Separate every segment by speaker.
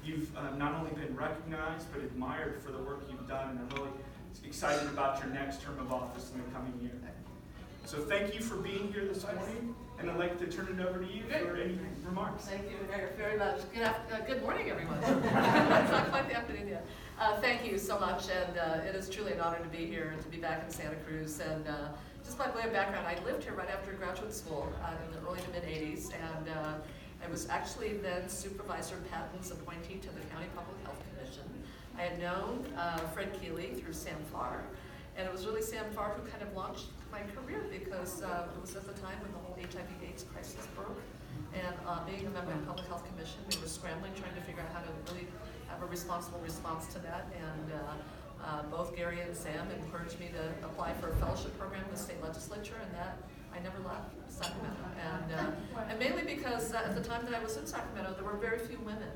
Speaker 1: you've not only been recognized, but admired for the work you've done, and I'm really excited about your next term of office in the coming year. So thank you for being here this morning, and I'd like to turn it over to you for any remarks.
Speaker 2: Thank you very much. Good morning, everyone. It's not quite the afternoon yet. Thank you so much, and it is truly an honor to be here and to be back in Santa Cruz. And just by way of background, I lived here right after graduate school in the early to mid-'80s, and I was actually then Supervisor Patton's appointee to the County Public Health Commission. I had known Fred Keeley through Sam Farr, and it was really Sam Farr who kind of launched my career, because it was at the time when the whole HIV/AIDS crisis broke, and being a member of the Public Health Commission, we were scrambling, trying to figure out how to really have a responsible response to that, and both Gary and Sam encouraged me to apply for a fellowship program in the state legislature, and that I never left Sacramento, and mainly because at the time that I was in Sacramento, there were very few women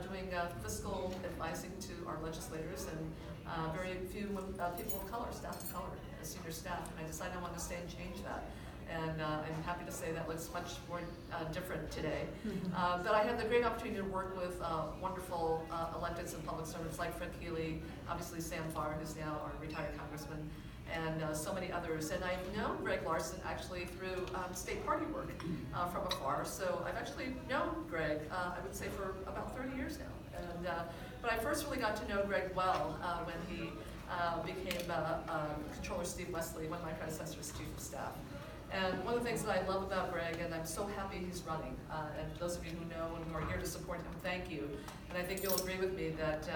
Speaker 2: doing fiscal advising to our legislators, and very few people of color, staff of color, senior staff, and I decided I wanted to stay and change that. And I'm happy to say that looks much more different today. But I had the great opportunity to work with wonderful electeds and public servants like Fred Keeley, obviously Sam Farr, who's now our retired congressman, and so many others. And I've known Greg Larson actually through state party work from afar. So I've actually known Greg, I would say, for about 30 years now. And but I first really got to know Greg well when he became Controller Steve Wesley, one of my predecessors, Chief of Staff. And one of the things that I love about Greg, and I'm so happy he's running, and those of you who know and who are here to support him, thank you. And I think you'll agree with me that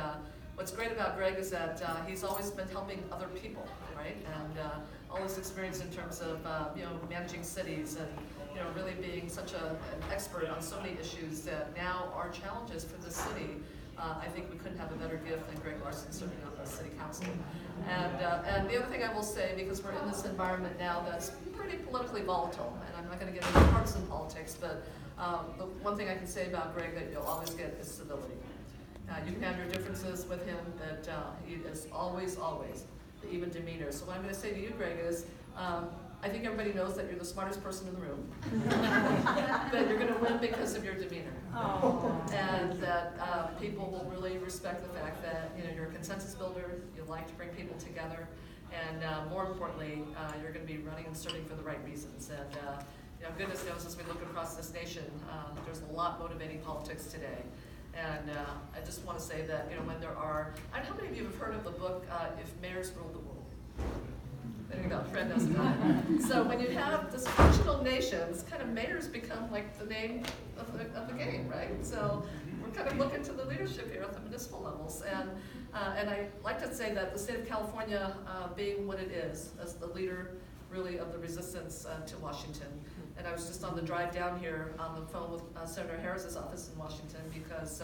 Speaker 2: what's great about Greg is that he's always been helping other people, right? And all his experience in terms of managing cities and really being such an expert on so many issues that now are challenges for the city. I think we couldn't have a better gift than Greg Larson serving on the city council. And the other thing I will say, because we're in this environment now that's pretty politically volatile, and I'm not going to get into partisan politics, but the one thing I can say about Greg that you'll always get is stability. You can have your differences with him, but he is always the even demeanor. So what I'm going to say to you, Greg, is I think everybody knows that you're the smartest person in the room, but you're going to win because of your demeanor. And that people will really respect the fact that you're a consensus builder, you like to bring people together, and more importantly, you're going to be running and serving for the right reasons. And goodness knows, as we look across this nation, there's a lot motivating politics today. And I just want to say that when there are, how many of you have heard of the book If Mayors Ruled the World? There you go, Fred knows about it. So when you have dysfunctional nations, kind of mayors become like the name of the game, right? So we're kind of looking to the leadership here at the municipal levels. And I like to say that the state of California being what it is, as the leader really of the resistance to Washington. And I was just on the drive down here on the phone with Senator Harris's office in Washington, because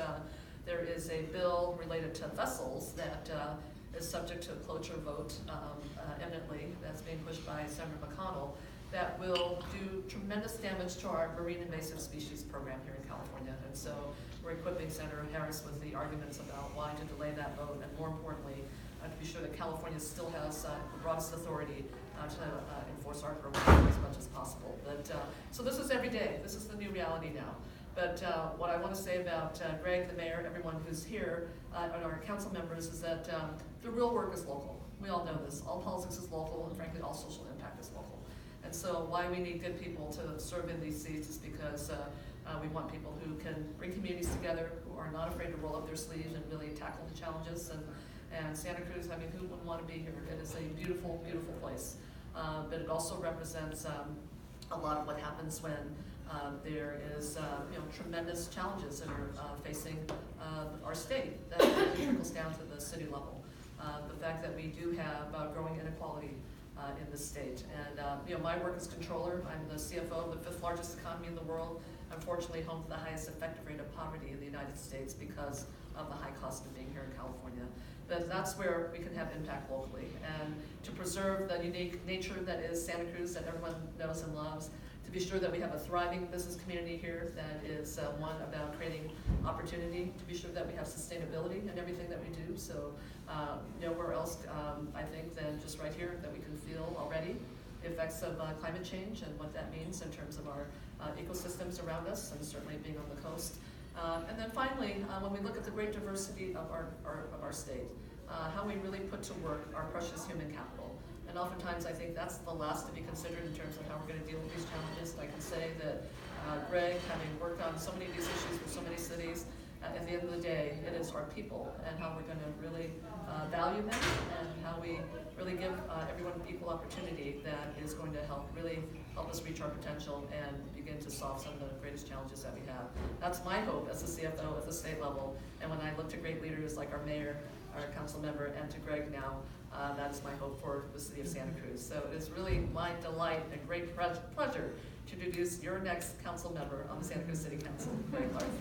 Speaker 2: there is a bill related to vessels that is subject to a cloture vote imminently, that's being pushed by Senator McConnell, that will do tremendous damage to our marine invasive species program here in California. And so we're equipping Senator Harris with the arguments about why to delay that vote, and more importantly, to be sure that California still has the broadest authority to enforce our program as much as possible. But so this is every day. This is the new reality now. But what I want to say about Greg, the mayor, everyone who's here, and our council members, is that the real work is local. We all know this. All politics is local, and frankly, all social impact is local. And so why we need good people to serve in these seats is because we want people who can bring communities together, who are not afraid to roll up their sleeves and really tackle the challenges. And Santa Cruz, I mean, who wouldn't want to be here? It is a beautiful, beautiful place. But it also represents a lot of what happens when there is tremendous challenges that are facing our state that really trickles down to the city level. The fact that we do have growing inequality in this state. And my work as controller, I'm the CFO of the 5th largest economy in the world. Unfortunately, home to the highest effective rate of poverty in the United States because of the high cost of being here in California. But that's where we can have impact locally. And to preserve the unique nature that is Santa Cruz that everyone knows and loves, to be sure that we have a thriving business community here that is one about creating opportunity, to be sure that we have sustainability in everything that we do. So nowhere else, I think, than just right here that we can feel already the effects of climate change and what that means in terms of our ecosystems around us, and certainly being on the coast. And then finally, when we look at the great diversity of our state, how we really put to work our precious human capital. And oftentimes I think that's the last to be considered in terms of how we're going to deal with these challenges. And I can say that Greg, having worked on so many of these issues with so many cities, at the end of the day, it is our people and how we're going to really value them and how we really give everyone equal opportunity that is going to really help us reach our potential and begin to solve some of the greatest challenges that we have. That's my hope as a CFO at the state level. And when I look to great leaders like our mayor, our council member, and to Greg now, that is my hope for the city of Santa Cruz. So it is really my delight and great pleasure to introduce your next council member on the Santa Cruz City Council, Greg Larson.